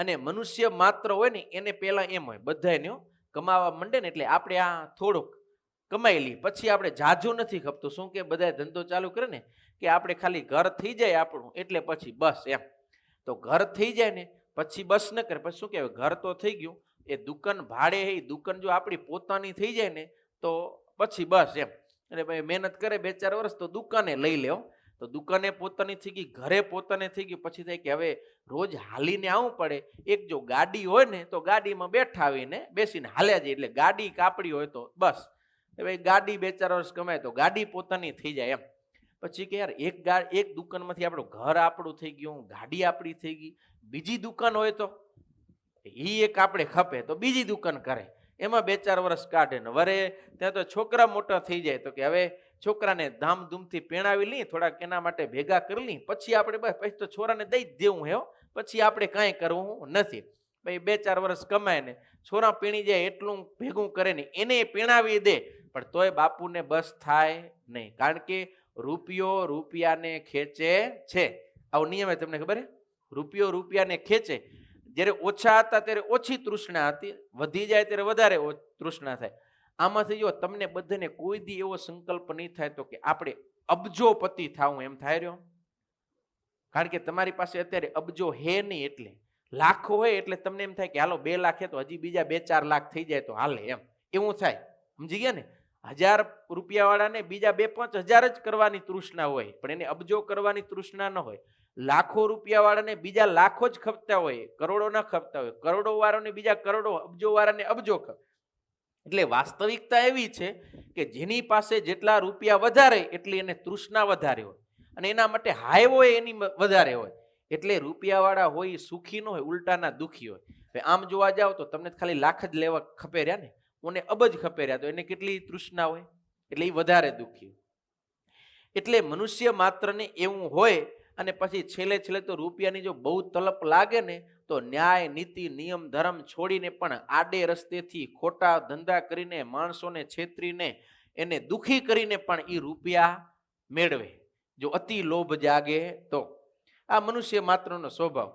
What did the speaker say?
અને મનુષ્ય માત્ર હોય ને એને પહેલા એમ હોય બધાને કમાવા માંડે ને એટલે આપણે આ થોડુંક કમાઈ લઈએ, પછી આપણે જાજુ નથી ખપતું. શું કે બધા ધંધો ચાલુ કરે ને કે આપણે ખાલી ઘર થઈ જાય આપણું એટલે પછી બસ એમ. તો ઘર થઈ જાય ને પછી બસ ન કરે, પછી શું કહેવાય, ઘર તો થઈ ગયું, એ દુકાન ભાડે એ દુકાન જો આપણી પોતાની થઈ જાય ને તો પછી બસ એમ. એટલે ભાઈ મહેનત કરે 2-4 વર્ષ તો દુકાને લઈ લે. તો દુકાને પોતાની થઈ ગઈ, ઘરે પોતાને થઈ ગયું, પછી થાય કે હવે રોજ હાલીને આવવું પડે. એક જો ગાડી હોય ને તો ગાડીમાં બેઠા આવીને બેસીને હાલ્યા જઈએ, એટલે ગાડી કાપડી હોય તો બસ હવે ગાડી 2-4 વર્ષ કમાય તો ગાડી પોતાની થઈ જાય એમ. પછી કે યાર એક દુકાનમાંથી આપણું ઘર આપણું થઈ ગયું, ગાડી આપણી થઈ ગઈ, બીજી દુકાન હોય તો એ એક આપણે ખપે તો બીજી દુકાન કરે, એમાં 2-4 વર્ષ કાઢે ને વરે ત્યાં તો છોકરા મોટા થઈ જાય તો કે હવે છોકરાને ધામધૂમથી પેણાવી લઈ, થોડાક એના માટે ભેગા કરી લઈ, પછી આપણે બસ પછી તો છોરાને દઈ જ દેવું હે, પછી આપણે કાંઈ કરવું નથી. ભાઈ 2-4 વર્ષ કમાય ને છોરા પીણી જાય એટલું ભેગું કરે ને એને પીણાવી દે, પણ તોય બાપુને બસ થાય નહીં, કારણ કે રૂપિયો રૂપિયાને ખેંચે છે. આવો નિયમ તમને ખબર હે? રૂપિયો રૂપિયાને ખેંચે. જ્યારે ઓછા હતા ત્યારે ઓછી તૃષ્ણા હતી, વધી જાય ત્યારે વધારે તૃષ્ણા થાય. આમાંથી જો તમને બધાને કોઈ દી એવો સંકલ્પ નહીં થાય તો કે આપણે અબજોપતિ થાવું, એમ થાય રહ્યો? કારણ કે તમારી પાસે અત્યારે અબજો હે નહીં, એટલે લાખો હોય એટલે તમને એમ થાય કે હાલો 2 લાખ તો હજી બીજા 2-4 લાખ થઈ જાય તો હાલે એમ, એવું થાય. સમજી ગયા ને? 1000 રૂપિયા વાળાને બીજા 2-5 હજાર જ કરવાની તૃષ્ણા હોય, પણ એને અબજો કરવાની તૃષ્ણા ન હોય. લાખો રૂપિયા વાળાને બીજા લાખો જ ખપતા હોય, કરોડો ન ખપતા હોય, કરોડો વાળાને બીજા કરોડો, અબજો વાળાને અબજો ખપ. એટલે વાસ્તવિકતા એવી છે કે જેની પાસે જેટલા રૂપિયા વધારે એટલી એને તૃષ્ણા વધારે હોય, અને એના માટે હાય હોય એની વધારે હોય. એટલે રૂપિયાવાળા હોય એ સુખી ન હોય, ઉલટાના દુખી હોય. આમ જોવા જાવ તો તમને ખાલી લાખ જ લેવા ખપે રહ્યા ને, મને અબજ ખપે રહ્યા, તો એને કેટલી તૃષ્ણા હોય, એટલે એ વધારે દુખી. એટલે મનુષ્ય માત્રને એવું હોય, અને પછી છેલ્લે તો રૂપિયાની જો બહુ તલપ લાગે ને તો ન્યાય નીતિ નિયમ ધર્મ છોડીને પણ આડે રસ્તેથી ખોટા ધંધા કરીને માણસોને છેતરીને એને દુખી કરીને પણ એ રૂપિયા મેળવે, જો અતિ લોભ જાગે તો. આ મનુષ્ય માત્રનો સ્વભાવ.